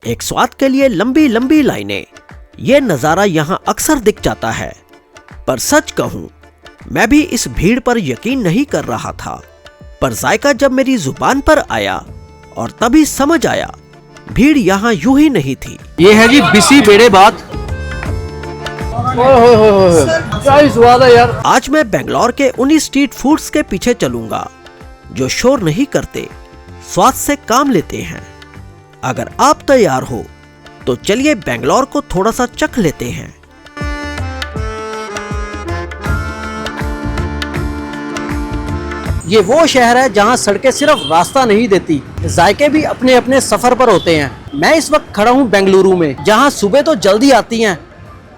एक स्वाद के लिए लंबी लंबी लाइनें, ये नज़ारा यहाँ अक्सर दिख जाता है। पर सच कहूँ, मैं भी इस भीड़ पर यकीन नहीं कर रहा था। पर जायका जब मेरी जुबान पर आया और तभी समझ आया, भीड़ यहाँ यूं ही नहीं थी। ये है जी बिसी बेड़े बात। क्या ही स्वाद है यार। आज मैं बेंगलोर के उन्हीं स्ट्रीट फूड्स के पीछे चलूंगा जो शोर नहीं करते, स्वाद से काम लेते हैं। अगर आप तैयार हो तो चलिए बेंगलोर को थोड़ा सा चख लेते हैं। ये वो शहर है जहाँ सड़कें सिर्फ रास्ता नहीं देती, जायके भी अपने अपने सफर पर होते हैं। मैं इस वक्त खड़ा हूँ बेंगलुरु में, जहाँ सुबह तो जल्दी आती हैं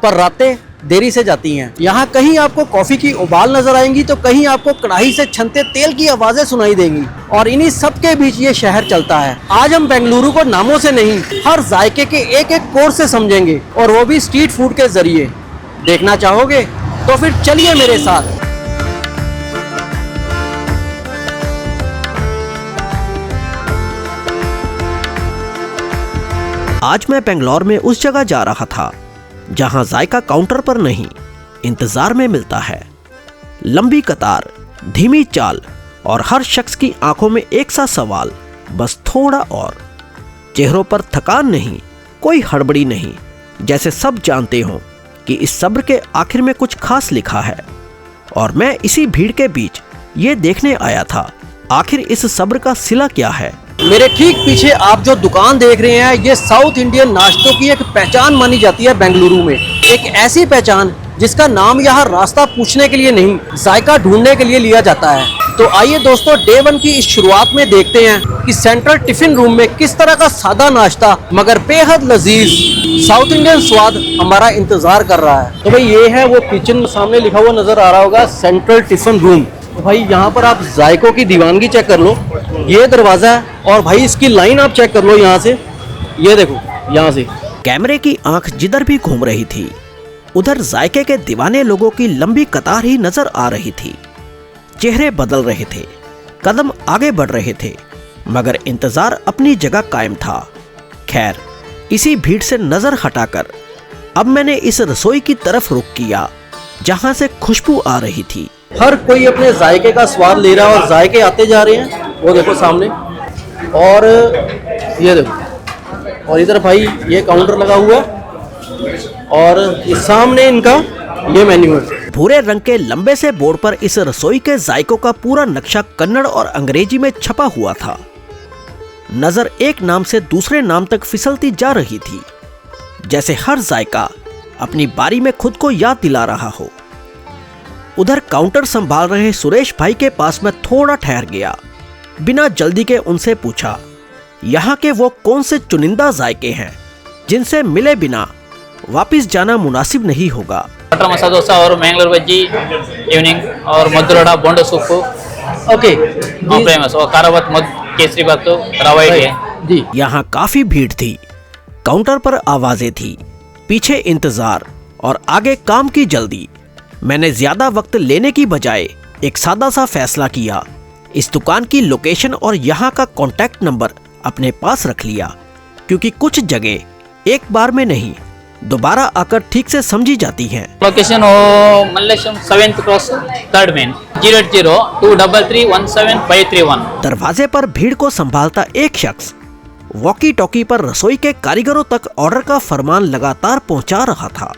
पर रातें देरी से जाती हैं। यहाँ कहीं आपको कॉफी की उबाल नजर आएंगी तो कहीं आपको कढ़ाई से छनते तेल की आवाजें सुनाई देंगी। और इन्हीं सब के बीच ये शहर चलता है। आज हम बेंगलुरु को नामों से नहीं, हर जायके के एक एक कोर से समझेंगे, और वो भी स्ट्रीट फूड के जरिए। देखना चाहोगे तो फिर चलिए मेरे साथ। आज मैं बेंगलोर में उस जगह जा रहा था जहां जायका काउंटर पर नहीं, इंतजार में मिलता है। लंबी कतार, धीमी चाल और हर शख्स की आंखों में एक सा सवाल, बस थोड़ा और। चेहरों पर थकान नहीं, कोई हड़बड़ी नहीं, जैसे सब जानते हों कि इस सब्र के आखिर में कुछ खास लिखा है। और मैं इसी भीड़ के बीच ये देखने आया था, आखिर इस सब्र का सिला क्या है। मेरे ठीक पीछे आप जो दुकान देख रहे हैं, ये साउथ इंडियन नाश्तों की एक पहचान मानी जाती है बेंगलुरु में। एक ऐसी पहचान जिसका नाम यहाँ रास्ता पूछने के लिए नहीं, जायका ढूंढने के लिए लिया जाता है। तो आइए दोस्तों, डे 1 की इस शुरुआत में देखते हैं कि सेंट्रल टिफिन रूम में किस तरह का सादा नाश्ता मगर बेहद लजीज साउथ इंडियन स्वाद हमारा इंतजार कर रहा है। तो भाई ये है वो किचन, सामने लिखा हुआ नजर आ रहा होगा सेंट्रल टिफिन रूम। तो भाई यहाँ पर आप जायकों की दीवानगी चेक कर लो। ये दरवाजा है और भाई इसकी लाइन आप चेक कर लो यहाँ से, ये देखो यहाँ से। कैमरे की आंख जिधर भी घूम रही थी, उधर जायके के दीवाने लोगों की लंबी कतार ही नजर आ रही थी। चेहरे बदल रहे थे, कदम आगे बढ़ रहे थे, मगर इंतजार अपनी जगह कायम था। खैर, इसी भीड़ से नजर हटाकर अब मैंने इस रसोई की तरफ रुख किया जहां से खुशबू आ रही थी। हर कोई अपने जायके का स्वाद ले रहा है और जायके आते जा रहे हैं। वो देखो सामने, और ये देखो, और इधर भाई ये काउंटर लगा हुआ है और ये सामने इनका ये मेन्यू है। भूरे रंग के लंबे से बोर्ड पर इस रसोई के जायकों का पूरा नक्शा कन्नड़ और अंग्रेजी में छपा हुआ था। नजर एक नाम से दूसरे नाम तक फिसलती जा रही थी, जैसे हर जायका अपनी बारी में खुद को याद दिला रहा हो। उधर काउंटर संभाल रहे सुरेश भाई के पास मैं थोड़ा ठहर गया। बिना जल्दी के उनसे पूछा, यहाँ के वो कौन से चुनिंदा जायके हैं जिनसे मिले बिना वापस जाना मुनासिब नहीं होगा। बटर मसाला डोसा और मैंगलोर बज्जी इवनिंग, और मधुरड़ा बोंडा सूप, ओके फेमस, और कारावत केसरी बात तो रवा इडली है जी। यहाँ काफी भीड़ थी, काउंटर पर आवाजें थी, पीछे इंतजार और आगे काम की जल्दी। मैंने ज्यादा वक्त लेने की बजाय एक सादा सा फैसला किया। इस दुकान की लोकेशन और यहाँ का कॉन्टैक्ट नंबर अपने पास रख लिया, क्योंकि कुछ जगह एक बार में नहीं, दोबारा आकर ठीक से समझी जाती हैं। लोकेशन हो Malleswaram 7th cross 3rd main 08023317531। दरवाजे पर भीड़ को संभालता एक शख्स वॉकी टॉकी पर रसोई के कारीगरों तक ऑर्डर का फरमान लगातार पहुंचा रहा था।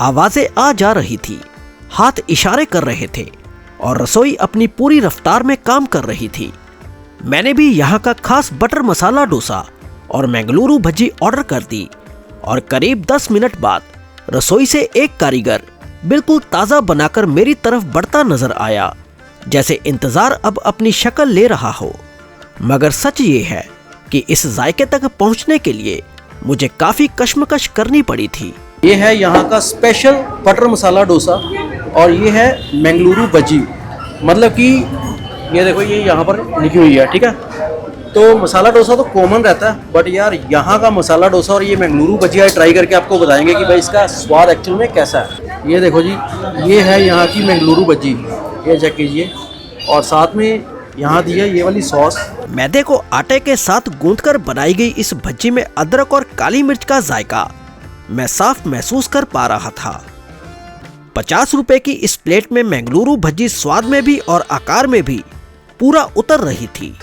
आवाजें आ जा रही थी, हाथ इशारे कर रहे थे और रसोई अपनी पूरी रफ्तार में काम कर रही थी। मैंने भी यहाँ का खास बटर मसाला डोसा और मैंगलुरु भज्जी ऑर्डर कर दी और करीब 10 मिनट बाद रसोई से एक कारीगर बिल्कुल ताज़ा बनाकर मेरी तरफ बढ़ता नजर आया, जैसे इंतजार अब अपनी शक्ल ले रहा हो। मगर सच ये है कि इस जायके तक पहुँचने के लिए मुझे काफ़ी कश्मकश करनी पड़ी थी। ये है यहाँ का स्पेशल बटर मसाला डोसा और ये है मैंगलुरु भज्जी। मतलब कि ये देखो, ये यहाँ पर लिखी हुई है, ठीक है। तो मसाला डोसा तो कॉमन रहता है, बट यार यहाँ का मसाला डोसा और ये मैंगलुरु भजिया ट्राई करके आपको बताएंगे कि भाई इसका स्वाद एक्चुअल में कैसा है। ये देखो जी, ये है यहाँ की मैंगलुरु भज्जी, ये चेक कीजिए। और साथ में यहाँ दी है ये वाली सॉस। मैदे को आटे के साथ गूंथकर बनाई गई इस भज्जी में अदरक और काली मिर्च का जायका मैं साफ महसूस कर पा रहा था। 50 रुपए की इस प्लेट में मैंगलुरु भज्जी स्वाद में भी और आकार में भी पूरा उतर रही थी।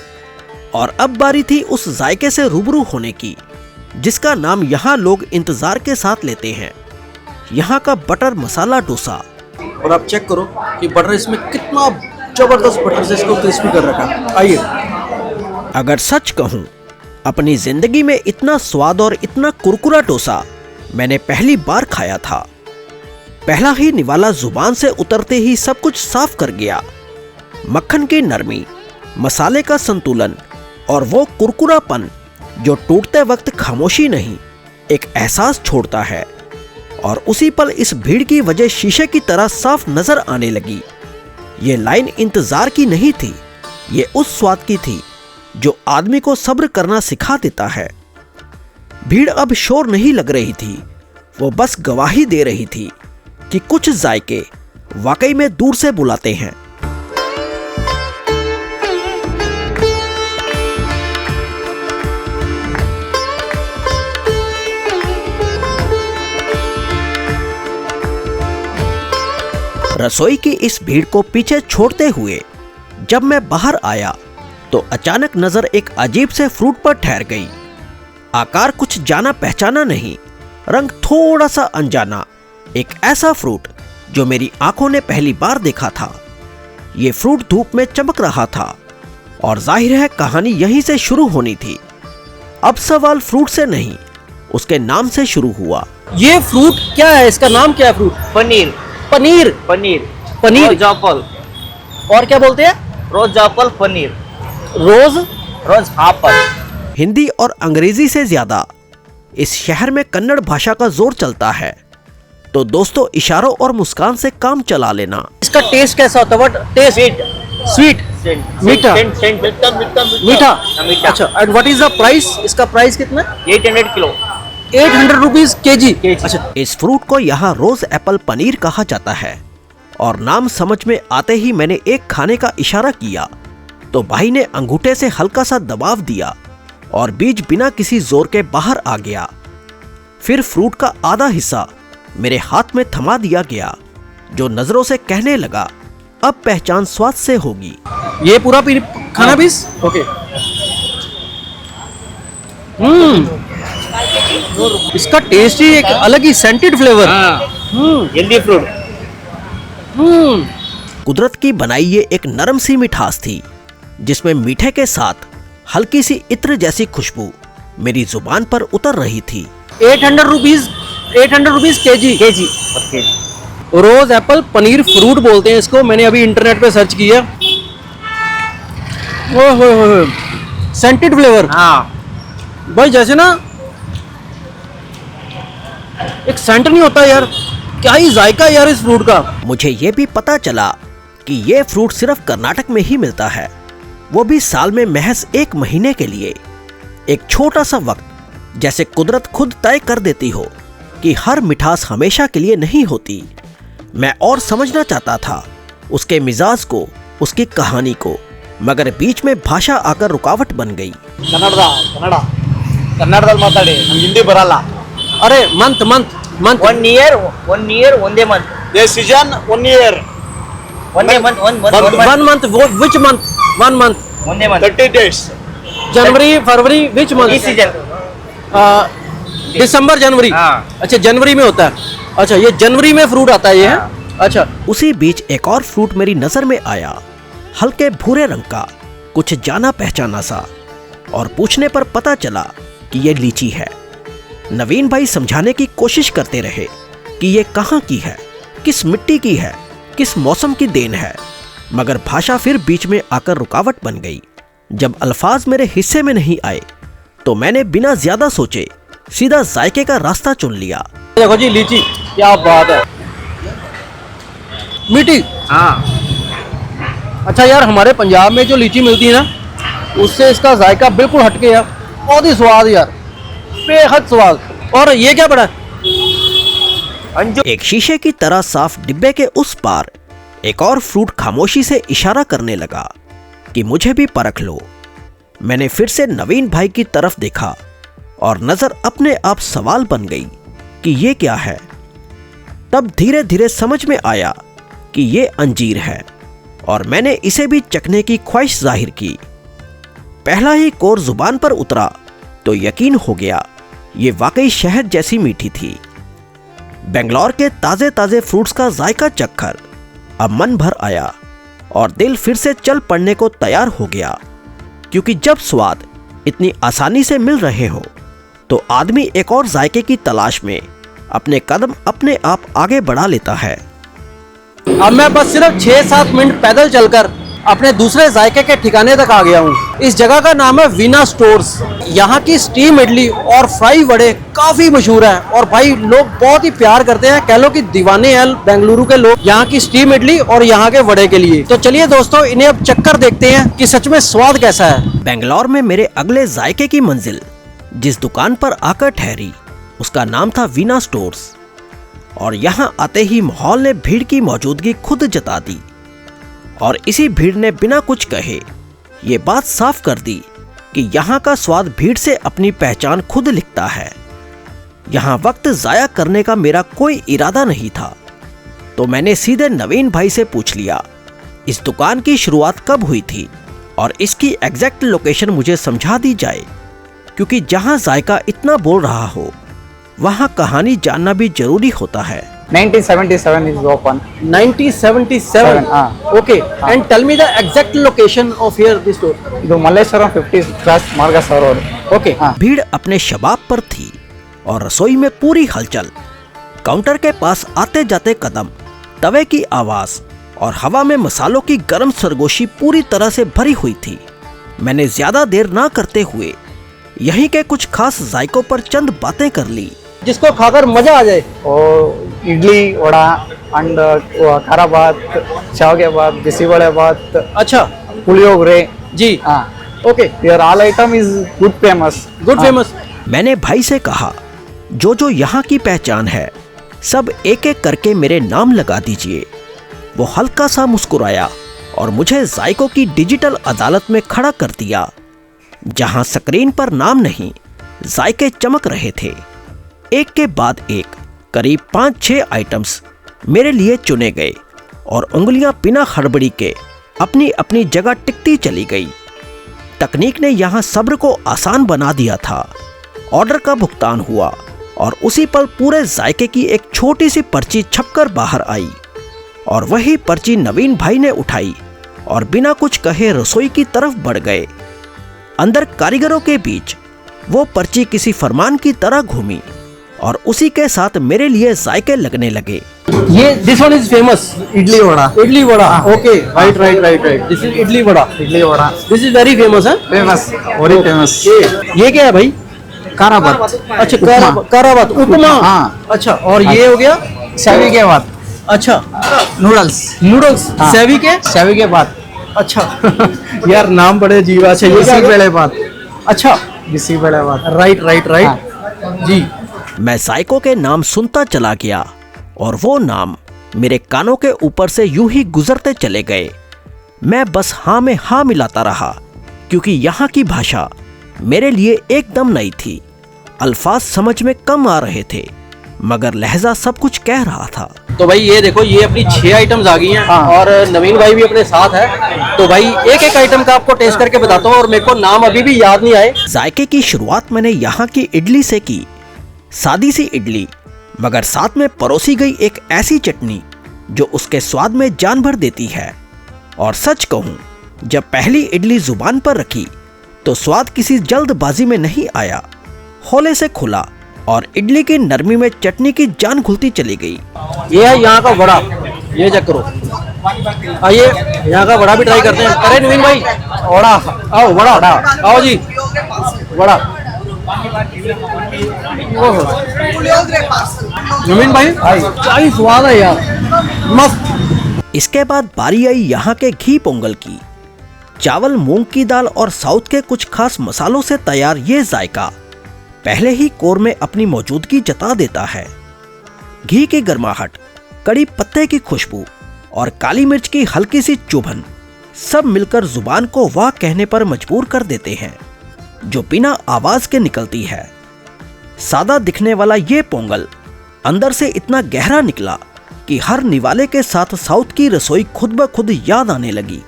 और अब बारी थी उस जायके से रूबरू होने की जिसका नाम यहाँ लोग इंतजार के साथ लेते हैं, यहाँ का बटर मसाला डोसा। और आप चेक करो कि बटर इसमें कितना जबरदस्त बटर से इसको क्रिस्पी कर रखा है। आइए। अगर सच कहूँ, अपनी जिंदगी में इतना स्वाद और इतना कुरकुरा डोसा मैंने पहली बार खाया था। पहला ही निवाला जुबान से उतरते ही सब कुछ साफ कर गया। मक्खन की नरमी, मसाले का संतुलन और वो कुरकुरापन जो टूटते वक्त खामोशी नहीं एक एहसास छोड़ता है। और उसी पल इस भीड़ की वजह शीशे की तरह साफ नजर आने लगी। ये लाइन इंतजार की नहीं थी, ये उस स्वाद की थी जो आदमी को सब्र करना सिखा देता है। भीड़ अब शोर नहीं लग रही थी, वो बस गवाही दे रही थी कि कुछ जायके वाकई में दूर से बुलाते हैं। रसोई की इस भीड़ को पीछे छोड़ते हुए जब मैं बाहर आया तो अचानक नजर एक अजीब से फ्रूट पर ठहर गई। आकार कुछ जाना पहचाना नहीं, रंग थोड़ा सा अनजाना, एक ऐसा फ्रूट जो मेरी आंखों ने पहली बार देखा था। ये फ्रूट धूप में चमक रहा था और जाहिर है कहानी यहीं से शुरू होनी थी। अब सवाल फ्रूट से नहीं, उसके नाम से शुरू हुआ। ये फ्रूट क्या है? इसका नाम क्या है? फ्रूट पनीर पनीर। पनीर पनीर रोज एप्पल और क्या बोलते हैं? रोज एप्पल पनीर रोज रोज एप्पल। हिंदी और अंग्रेजी से ज्यादा इस शहर में कन्नड़ भाषा का जोर चलता है, तो दोस्तों इशारों और मुस्कान से काम चला लेना। इसका टेस्ट कैसा होता है? What test? स्वीट मीठा मीठा। मीठा। अच्छा, and what is the price? इसका प्राइस कितना? 800 किलो 800 रुपीज केजी। अच्छा, इस फ्रूट को यहाँ रोज एप्पल पनीर कहा जाता है और नाम समझ में आते ही मैंने एक खाने का इशारा किया तो भाई ने अंगूठे से हल्का सा दबाव दिया और बीज बिना किसी जोर के बाहर आ गया। फिर फ्रूट का आधा हिस्सा मेरे हाथ में थमा दिया गया जो नजरों से कहने लगा, अब पहचान स्वाद से होगी। ये पूरा खाना पीस? ओके। इसका टेस्ट ही एक अलग ही सेंटेड फ्लेवर। Healthy fruit. कुदरत की बनाई ये एक नरम सी मिठास थी जिसमें मीठे के साथ हल्की सी इत्र जैसी खुशबू मेरी जुबान पर उतर रही थी। 800 रुपीज केजी। रोज एप्पल पनीर फ्रूट बोलते हैं इसको। मैंने अभी इंटरनेट पे सर्च किया। ओह सेंटेड फ्लेवर। हाँ भाई जैसे ना एक सेंट नहीं होता यार, क्या ही जायका यार इस फ्रूट का। मुझे ये भी पता चला कि ये फ्रूट सिर्फ कर्नाटक में ही मिलता है, वो भी साल में महज 1 महीने के लिए। एक छोटा सा वक्त, जैसे कुदरत खुद तय कर देती हो कि हर मिठास हमेशा के लिए नहीं होती। मैं और समझना चाहता था उसके मिजाज को, उसकी कहानी को, मगर बीच में भाषा आकर रुकावट बन गई। ಕನ್ನಡದಲ್ಲಿ ಮಾತಾಡಿ, ನಮ್ಗೆ ಹಿಂದಿ ಬರಲ್ಲ. अरे मंथ 1 year ಒಂದೇ ಮಂತ್. ये सीजन 1 year ಒಂದೇ month 1 month which month 1 month ಒಂದೇ month 30 days January February which month ಈ सीजन दिसंबर जनवरी। हाँ। अच्छा जनवरी में होता है। अच्छा ये जनवरी में फ्रूट आता है ये। अच्छा उसी बीच एक और फ्रूट मेरी नजर में आया, हल्के भूरे रंग का, कुछ जाना पहचाना सा, और पूछने पर पता चला कि ये लीची है। नवीन भाई समझाने की कोशिश करते रहे कि ये कहाँ की है, किस मिट्टी की है, किस मौसम की देन है, मगर भाषा फिर बीच में आकर रुकावट बन गई। जब अल्फाज मेरे हिस्से में नहीं आए तो मैंने बिना ज्यादा सोचे सीधा जायके का रास्ता चुन लिया। देखो जी लीची, क्या बात है, मीठी। हाँ अच्छा यार हमारे पंजाब में जो लीची मिलती है ना, उससे इसका जायका बिल्कुल हटके यार, बहुत ही स्वाद यार, बेहद स्वाद। और ये क्या पड़ा? एक शीशे की तरह साफ डिब्बे के उस पार एक और फ्रूट खामोशी से इशारा करने लगा। कि मुझे भी परख लो। मैंने फिर से नवीन भाई की तरफ देखा और नजर अपने आप सवाल बन गई कि ये क्या है। तब धीरे धीरे समझ में आया कि ये अंजीर है और मैंने इसे भी चखने की ख्वाहिश जाहिर की। पहला ही कोर जुबान पर उतरा तो यकीन हो गया, ये वाकई शहद जैसी मीठी थी। बेंगलोर के ताजे ताजे फ्रूट्स का जायका चखकर अब मन भर आया और दिल फिर से चल पड़ने को तैयार हो गया, क्योंकि जब स्वाद इतनी आसानी से मिल रहे हो तो आदमी एक और जायके की तलाश में अपने कदम अपने आप आगे बढ़ा लेता है। अब मैं बस सिर्फ 6-7 मिनट पैदल चलकर अपने दूसरे जायके के ठिकाने तक आ गया हूँ। इस जगह का नाम है वीना स्टोर्स। यहाँ की स्टीम इडली और फ्राई वड़े काफी मशहूर है और भाई लोग बहुत ही प्यार करते हैं, कह लो कि दीवाने हैं बेंगलुरु के लोग यहाँ की स्टीम इडली और यहाँ के वड़े के लिए। तो चलिए दोस्तों, इन्हें अब चक्कर देखते हैं कि सच में स्वाद कैसा है। बेंगलोर में मेरे अगले जायके की मंजिल जिस दुकान पर आकर ठहरी उसका नाम था वीना स्टोर्स, और यहाँ आते ही माहौल ने भीड़ की मौजूदगी खुद जता दी। और इसी भीड़ ने बिना कुछ कहे ये बात साफ कर दी कि यहाँ का स्वाद भीड़ से अपनी पहचान खुद लिखता है। यहाँ वक्त जाया करने का मेरा कोई इरादा नहीं था, तो मैंने सीधे नवीन भाई से पूछ लिया इस दुकान की शुरुआत कब हुई थी और इसकी एग्जैक्ट लोकेशन मुझे समझा दी जाए, क्योंकि जहाँ जायका इतना बोल रहा हो वहाँ कहानी जानना भी जरूरी होता है। 1977 is open. 1977. Okay. And tell me the exact location of here this store. ಇದು ಮಲ್ಲೇಶ್ವರಂ 50 ಕ್ರಾಸ್ ಮಾರ್ಗಸ ರೋಡ್. Okay. भीड़ अपने शबाब पर थी और रसोई में पूरी हलचल। काउंटर के पास आते जाते कदम, तवे की आवाज और हवा में मसालों की गर्म सरगोशी पूरी तरह से भरी हुई थी। मैंने ज्यादा देर ना करते हुए यहीं के कुछ खास जायकों पर चंद बातें कर ली जिसको खाकर मजा आ जाए। और इडली वड़ा अंड ಖಾರ ಬಾತ್ ಶಾವಿಗೆ ಬಾತ್ ಬಿಸಿಬೇಳೆ ಬಾತ್ अच्छा ಪುಳಿಯೋಗರೆ जी हाँ okay your all item is good famous. Good famous. मैंने भाई से कहा जो यहाँ की पहचान है सब एक एक करके मेरे नाम लगा दीजिए। वो हल्का सा मुस्कुराया और मुझे जायकों की डिजिटल अदालत में खड़ा कर दिया, जहां स्क्रीन पर नाम नहीं जायके चमक रहे थे। एक के बाद एक करीब 5-6 आइटम्स मेरे लिए चुने गए और उंगलियां बिना हड़बड़ी के अपनी अपनी जगह टिकती चली गई। तकनीक ने यहाँ सब्र को आसान बना दिया था। ऑर्डर का भुगतान हुआ और उसी पल पूरे जायके की एक छोटी सी पर्ची छपकर बाहर आई और वही पर्ची नवीन भाई ने उठाई और बिना कुछ कहे रसोई की तरफ बढ़ गए। अंदर कारीगरों के बीच वो पर्ची किसी फरमान की तरह घूमी और उसी के साथ मेरे लिए जायके लगने लगे। ये this one is famous idli vada idli vada. Okay right right right right this is idli vada. Idli vada this is very famous है। Famous very famous. ये क्या है भाई? ಖಾರ ಬಾತ್. अच्छा काराबात उपमा। हाँ. अच्छा और ये हो गया ಶಾವಿಗೆ ಬಾತ್. अच्छा नूडल्स. नूडल्स हाँ. सेवी के। ಶಾವಿಗೆ ಬಾತ್. अच्छा यार नाम बड़े अजीब है। ये क्या? ಬಿಸಿಬೇಳೆ ಬಾತ್. अच्छा bisi bele bath. Right right right जी। मैं जायकों के नाम सुनता चला गया और वो नाम मेरे कानों के ऊपर से यूं ही गुजरते चले गए। मैं बस हाँ में हाँ मिलाता रहा, क्योंकि यहाँ की भाषा मेरे लिए एकदम नई थी। अल्फाज समझ में कम आ रहे थे मगर लहजा सब कुछ कह रहा था। तो भाई ये देखो, ये अपनी 6 आइटम्स आ गई हैं। हाँ। और नवीन भाई भी अपने साथ है। तो भाई एक एक आइटम का आपको टेस्ट करके बताता हूँ और मेरे को नाम अभी भी याद नहीं आए। जायके की शुरुआत मैंने यहाँ की इडली से की। सादी सी इडली मगर साथ में परोसी गई एक ऐसी चटनी जो उसके स्वाद में जान भर देती है। और सच कहूँ, जब पहली इडली जुबान पर रखी तो स्वाद किसी जल्दबाजी में नहीं आया, हौले से खुला और इडली की नरमी में चटनी की जान घुलती चली गई। ये है यहाँ का वड़ा, ये चेक करो। आइए यहाँ का वड़ा भी ट्राई करते हैं। अरे नवीन भाई वड़ा, आओ वड़ा आओ जी वड़ा। नवीन भाई क्या ही स्वाद है यार, मस्त। इसके बाद बारी आई यहाँ के घी पोंगल की। चावल, मूंग की दाल और साउथ के कुछ खास मसालों से तैयार ये जायका पहले ही कोर में अपनी मौजूदगी जता देता है। घी की गर्माहट, कड़ी पत्ते की खुशबू और काली मिर्च की हल्की सी चुभन सब मिलकर जुबान को वाह कहने पर मजबूर कर देते हैं, जो बिना आवाज के निकलती है। सादा दिखने वाला ये पोंगल अंदर से इतना गहरा निकला कि हर निवाले के साथ साउथ की रसोई खुद ब खुद याद आने लगी।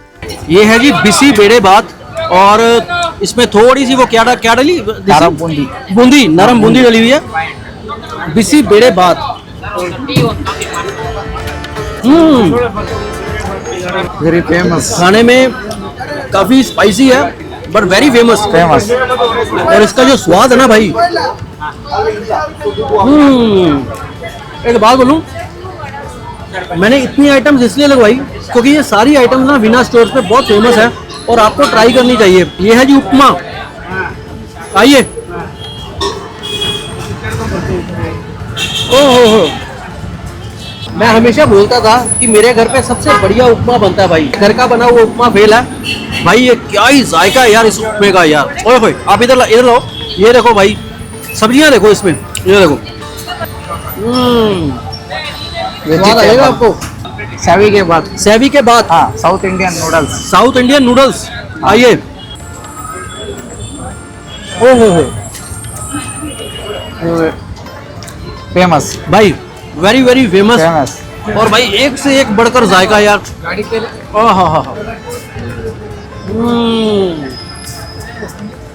ये है जी बिसी बेड़े भात, और इसमें थोड़ी सी वो क्या डली? नरम बूंदी। बूंदी, नरम बूंदी डली हुई है। बिसी बेड़े भात। Very famous. खाने में काफी स्पाइसी है बट वेरी फेमस। और इसका जो स्वाद है ना भाई, एक बात बोलूं, मैंने इतनी आइटम्स इसलिए लगवाई क्योंकि ये सारी आइटम्स ना वीना स्टोर्स पे बहुत फेमस है और आपको ट्राई करनी चाहिए। ये है जी उपमा। आइए। ओहो, मैं हमेशा बोलता था कि मेरे घर पे सबसे बढ़िया उपमा बनता है भाई। घर का बना हुआ उपमा फेल है भाई। ये क्या ही जायका है यार इस उपमे का यार। ओए होए, आप इधर लो। ये देखो भाई, सब्जियां देखो इसमें, ये देखो। स्वाद आएगा आपको। सैवी के बाद। सैवी के बाद हाँ, south Indian noodles. South Indian noodles. आइए। ओहो, फेमस भाई वेरी वेरी फेमस। फेमस। और भाई एक से एक बढ़कर जायका यार।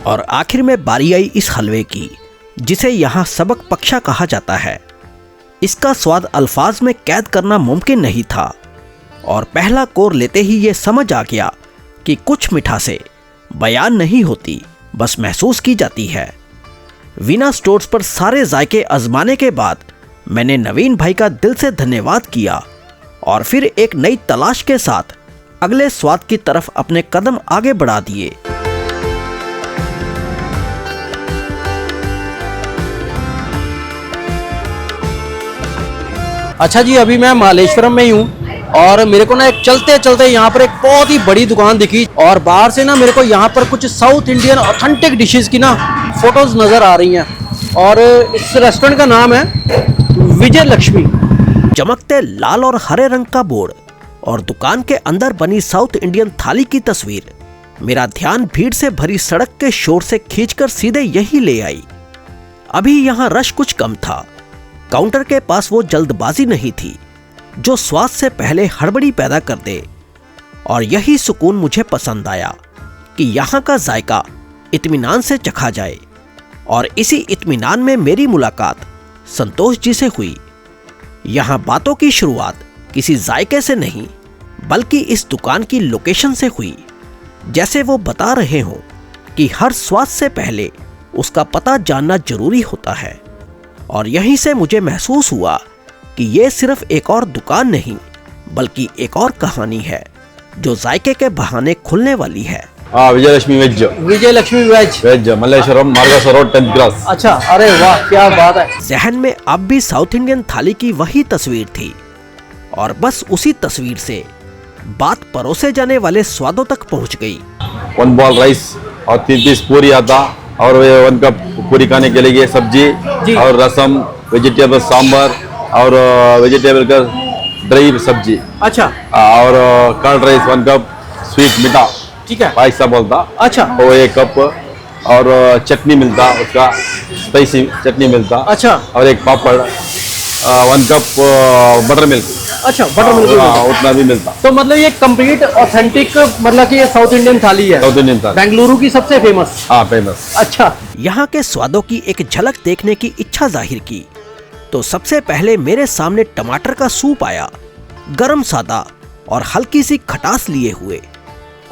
और आखिर में बारी आई इस हलवे की, जिसे यहाँ सबक पक्षा कहा जाता है। इसका स्वाद अल्फाज में कैद करना मुमकिन नहीं था, और पहला कोर लेते ही ये समझ आ गया कि कुछ मिठासे बयान नहीं होती, बस महसूस की जाती है। वीना स्टोर्स पर सारे जायके आजमाने के बाद मैंने नवीन भाई का दिल से धन्यवाद किया और फिर एक नई तलाश के साथ अगले स्वाद की तरफ अपने कदम आगे बढ़ा दिए। अच्छा जी, अभी मैं मालेश्वरम में ही हूँ और मेरे को ना एक चलते चलते यहाँ पर एक बहुत ही बड़ी दुकान दिखी, और बाहर से ना मेरे को यहाँ पर कुछ साउथ इंडियन ऑथेंटिक डिशेस की ना फोटोज नज़र आ रही हैं। और इस रेस्टोरेंट का नाम है विजय लक्ष्मी। चमकते लाल और हरे रंग का बोर्ड और दुकान के अंदर बनी साउथ इंडियन थाली की तस्वीर मेरा ध्यान भीड़ से भरी सड़क के शोर से खींचकर सीधे यही ले आई। अभी यहाँ रश कुछ कम था। काउंटर के पास वो जल्दबाजी नहीं थी जो स्वाद से पहले हड़बड़ी पैदा कर दे, और यही सुकून मुझे पसंद आया कि यहाँ का जायका इत्मीनान से चखा जाए। और इसी इत्मीनान में मेरी मुलाकात संतोष जी से हुई। यहाँ बातों की शुरुआत किसी जायके से नहीं बल्कि इस दुकान की लोकेशन से हुई। जैसे वो बता रहे हों कि हर स्वाद से पहले उसका पता जानना जरूरी होता है, और यहीं से मुझे महसूस हुआ कि ये सिर्फ एक और दुकान नहीं बल्कि एक और कहानी है जो जायके के बहाने खुलने वाली है। Vijayalakshmi veg. Vijayalakshmi veg, Malleshwaram margosa road 10th cross. अच्छा, अरे वाह क्या बात है। जहन में अब भी साउथ इंडियन थाली की वही तस्वीर थी, और बस उसी तस्वीर से बात परोसे जाने वाले स्वादों तक पहुंच गई। 1 बॉल राइस और 3 पीस पूरी आता, और 1 कप पूरी खाने के लिए सब्जी और रसम, वेजिटेबल सांबर और वेजिटेबल का ड्राई सब्जी। अच्छा। और कर्ड राइस 1 कप, स्वीट मीठा, ठीक है, पायसा बोलता। अच्छा। वो 1 कप, और चटनी मिलता, उसका स्पाइसी चटनी मिलता। अच्छा। और 1 पापड़, 1 कप बटर मिल्क। अच्छा, बटर मिल्क उतना भी मिलता। तो मतलब ये कंप्लीट ऑथेंटिक, मतलब कि ये साउथ इंडियन थाली है। साउथ इंडियन थाली बेंगलुरु की सबसे फेमस। हाँ, फेमस। अच्छा। यहाँ के स्वादों की एक झलक देखने की इच्छा जाहिर की तो सबसे पहले मेरे सामने टमाटर का सूप आया, गरम सादा और हल्की सी खटास लिए हुए,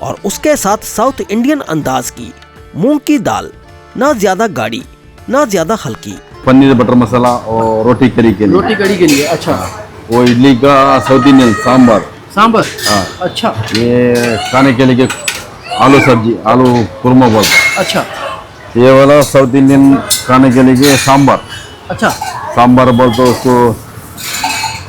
और उसके साथ साउथ इंडियन अंदाज की मूंग की दाल, ना ज्यादा गाढ़ी ना ज्यादा हल्की। पनीर बटर मसाला और रोटी करी के लिए। रोटी कड़ी के लिए। अच्छा। वो इडली का साउथ इंडियन सांबर। सांबर। हाँ। अच्छा। ये खाने के लिए आलू सब्जी, आलू कुरमा बोलता। अच्छा। ये वाला साउथ इंडियन खाने के लिए सांबर। अच्छा। सांबर बोलते उसको,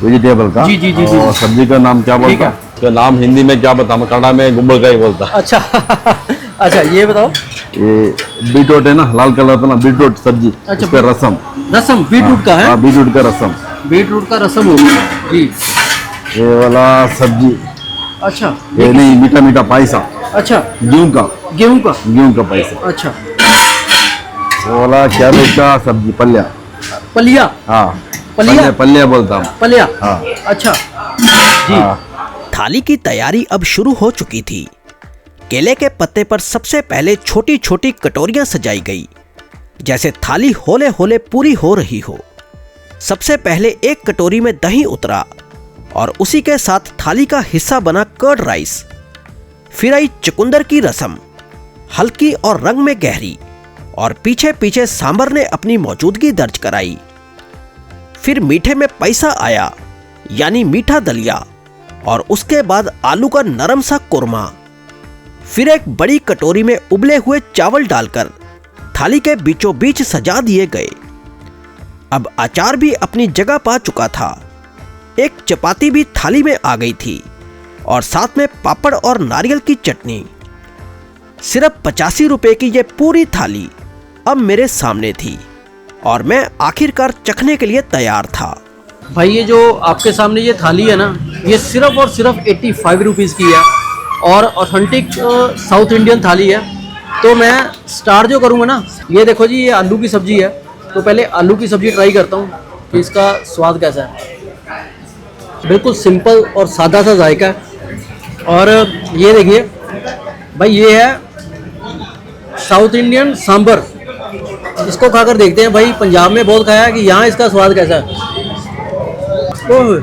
वेजिटेबल का। जी जी जी जी। और सब्जी का नाम क्या बोलता? तो नाम हिंदी में क्या बता, कन्नड़ा में गुम्बल का ही बोलता। अच्छा। अच्छा, ये बताओ। ये बीटरूट है ना, लाल कलर का ना, बीटरूट सब्जी। अच्छा। उसका रसम। रसम बीटरूट का है। हाँ, बीटरूट का रसम। बीटरूट का रसम हो गया जी। ये वाला सब्जी अच्छा ये नहीं मीठा मीठा पायसा अच्छा, गेहूं का गेहूं का पायसा। अच्छा, बोला कैबेज का सब्जी पल्ल्या। पलिया हाँ पल्ल्या? पल्ल्या बोलता हूँ। पलिया हाँ अच्छा जी। हाँ थाली की तैयारी अब शुरू हो चुकी थी। केले के पत्ते पर सबसे पहले छोटी छोटी कटोरियां सजाई गई, जैसे थाली होले होले पूरी हो रही हो। सबसे पहले एक कटोरी में दही उतरा और उसी के साथ थाली का हिस्सा बना कर्ड राइस। फिर आई चुकंदर की रसम, हल्की और रंग में गहरी, और पीछे पीछे सांबर ने अपनी मौजूदगी दर्ज कराई। फिर मीठे में पैसा आया, यानी मीठा दलिया, और उसके बाद आलू का नरम सा कुरमा। फिर एक बड़ी कटोरी में उबले हुए चावल डालकर थाली के बीचों बीच सजा दिए गए। अब अचार भी अपनी जगह पा चुका था। एक चपाती भी थाली में आ गई थी और साथ में पापड़ और नारियल की चटनी। सिर्फ 85 रुपए की यह पूरी थाली अब मेरे सामने थी और मैं आखिरकार चखने के लिए तैयार था। भाई ये जो आपके सामने ये थाली है ना, ये सिर्फ और सिर्फ 85 रुपीज़ की है और ऑथेंटिक साउथ इंडियन थाली है। तो मैं स्टार्ट जो करूँगा ना, ये देखो जी, ये आलू की सब्जी है। तो पहले आलू की सब्जी ट्राई करता हूँ कि इसका स्वाद कैसा है। बिल्कुल सिंपल और सादा सा जायका है। और ये देखिए भाई, ये है साउथ इंडियन सांबर। इसको खाकर देखते हैं भाई, पंजाब में बहुत खाया है कि यहाँ इसका स्वाद कैसा है। ओह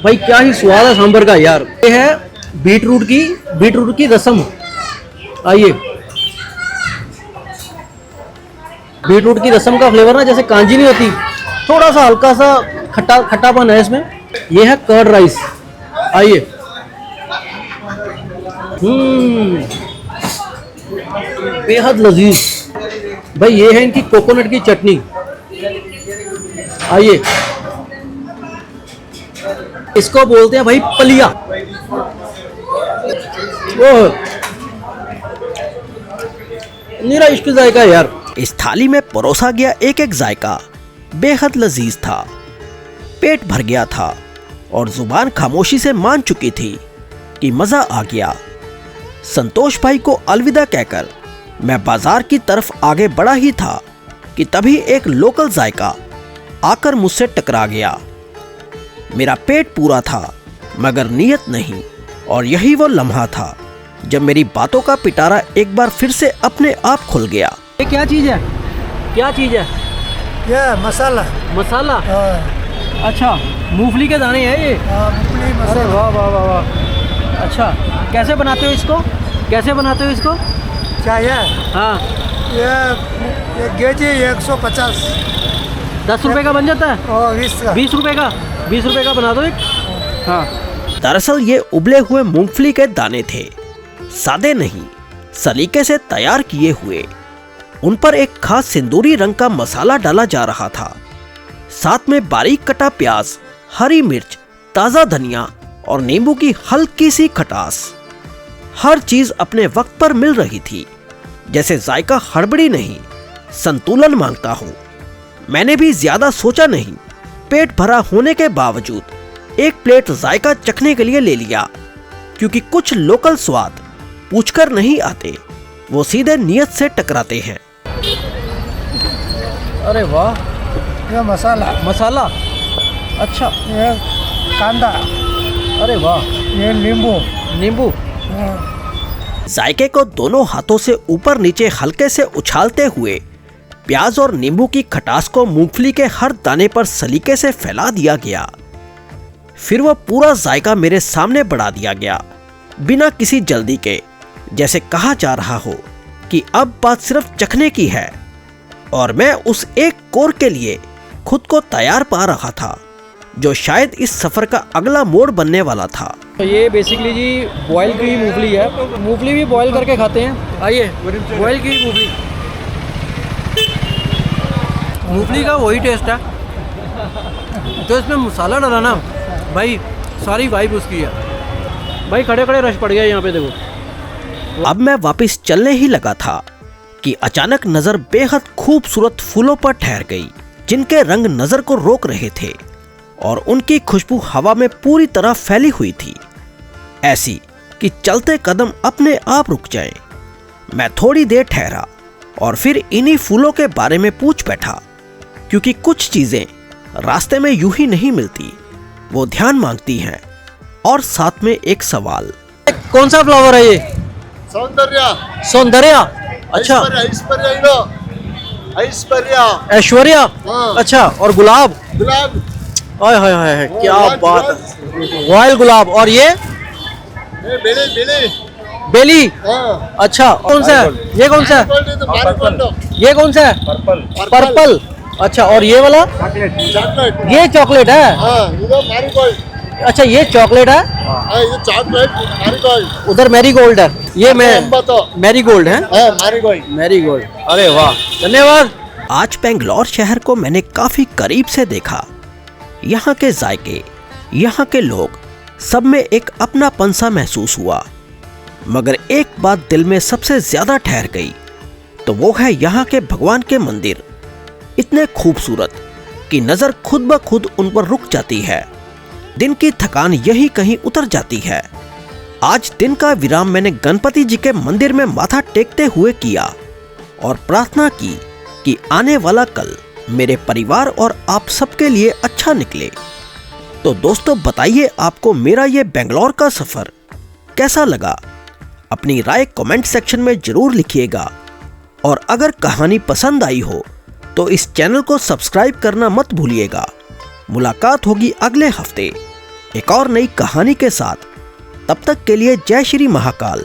भाई, क्या ही स्वाद है सांबर का यार। ये है बीटरूट की रसम। आइए, बीटरूट की रसम का फ्लेवर ना जैसे कांजी नहीं होती, थोड़ा सा हल्का सा खट्टापन है इसमें। ये है कर्ड राइस। आइए, बेहद लजीज। भाई ये है इनकी कोकोनट की चटनी। आइए, इसको बोलते हैं भाई पलिया। ओह, मेरा इश्क जायका है यार। इस थाली में परोसा गया एक एक जायका बेहद लजीज था। पेट भर गया था और जुबान खामोशी से मान चुकी थी कि मजा आ गया। संतोष भाई को अलविदा कहकर मैं बाजार की तरफ आगे बढ़ा ही था कि तभी एक लोकल जायका आकर मुझसे टकरा गया। मेरा पेट पूरा था मगर नीयत नहीं, और यही वो लम्हा था जब मेरी बातों का पिटारा एक बार फिर से अपने आप खुल गया। ये क्या चीज़ है? क्या चीज़ है? ये मसाला। मसाला? हाँ, अच्छा, मूंगफली के दाने हैं ये? मूंगफली अरे मसाला। वाह वाह वाह वाह। अच्छा, कैसे बनाते हो इसको? कैसे बनाते हो इसको? क्या ये? हाँ, ये गेजी 150 10 रुपए का बन जाता है? और 20 का। 20 रुपए का? 20 रुपए का बना दो एक। हाँ, दरअसल ये उबले हुए मूंगफली के दाने थे, सादे नहीं, सलीके से तैयार किए हुए। उन पर एक खास सिंदूरी रंग का मसाला डाला जा रहा था, साथ में बारीक कटा प्याज, हरी मिर्च, ताजा धनिया और नींबू की हल्की सी खटास। हर चीज अपने वक्त पर मिल रही थी, जैसे जायका हड़बड़ी नहीं, संतुलन मांगता हो। मैंने भी ज्यादा सोचा नहीं, पेट भरा होने के बावजूद एक प्लेट जायका चखने के लिए ले लिया, क्योंकि कुछ लोकल स्वाद पूछकर नहीं आते, वो सीधे नियत से टकराते हैं। अरे वाह, ये मसाला। मसाला? अच्छा, ये कांदा। अरे वाह, ये नींबू। नींबू? जायके को दोनों हाथों से ऊपर नीचे हल्के से उछालते हुए प्याज और नींबू की खटास को मूंगफली के हर दाने पर सलीके से फैला दिया गया। फिर वह पूरा जायका मेरे सामने बढ़ा दिया गया, बिना किसी जल्दी के, जैसे कहा जा रहा हो कि अब बात सिर्फ चखने की है। और मैं उस एक कोर के लिए खुद को तैयार पा रहा था, जो शायद इस सफर का अगला मोड़ बनने वाला था। तो ये बेसिकली जी बॉयल की मूंगफली है। मूंगफली भी बॉयल करके खाते हैं। आइए, बॉयल की मूंगफली। मूंगफली का वही टेस्ट है, तो इसमें मसाला डाला ना भाई, सारी वाइब उसकी है। भाई खड़े खड़े रश पड़ गया यहाँ पे, देखो। अब मैं वापस चलने ही लगा था कि अचानक नजर बेहद खूबसूरत फूलों पर ठहर गई, जिनके रंग नजर को रोक रहे थे और उनकी खुशबू हवा में पूरी तरह फैली हुई थी। ऐसी कि चलते कदम अपने आप रुक जाएं। मैं थोड़ी देर ठहरा और फिर इन्हीं फूलों के बारे में पूछ बैठा, क्योंकि कुछ चीजें रास्ते में यूं ही नहीं मिलती, वो ध्यान मांगती हैं। और साथ में एक सवाल, कौन सा फ्लावर है ये? सौंदर्य सौंदर्य। अच्छा, ऐश्वर्य इनो ऐश्वर्य ऐश्वर्या। हाँ। अच्छा, और गुलाब? गुलाब हाय हाय हाय, क्या रॉयल बात है, रॉयल गुलाब। और ये बेली बेली बेली। हाँ अच्छा, कौन सा है ये? कौन सा है मैरीगोल्ड ये? कौन सा है? पर्पल। अच्छा, और ये वाला? चॉकलेट ये चॉकलेट है? हाँ इधर मैरीगोल्ड अच्छा, ये चॉकलेट है, हाँ इधर चॉकलेट मैरीगोल्ड उधर मैरीगोल्ड है, ये तो मैरीगोल्ड है। हाँ मैरीगोल्ड मैरीगोल्ड। अरे वाह, धन्यवाद। आज बेंगलोर शहर को मैंने काफी करीब से देखा। यहाँ के जायके, यहाँ के लोग, सब में एक अपनापन सा महसूस हुआ। मगर एक बात दिल में सबसे ज्यादा ठहर गई, तो वो है यहाँ के भगवान के मंदिर। इतने खूबसूरत कि नजर खुद ब खुद उन पर रुक जाती है। दिन की थकान यही कहीं उतर जाती है। आज दिन का विराम मैंने गणपति जी के मंदिर में माथा टेकते हुए किया और प्रार्थना की कि आने वाला कल मेरे परिवार और आप सबके लिए अच्छा निकले। तो दोस्तों, बताइए आपको मेरा ये बेंगलोर का सफर कैसा लगा? अपनी राय कमेंट सेक्शन में जरूर लिखिएगा। और अगर कहानी पसंद आई हो तो इस चैनल को सब्सक्राइब करना मत भूलिएगा। मुलाकात होगी अगले हफ्ते एक और नई कहानी के साथ। तब तक के लिए जय श्री महाकाल।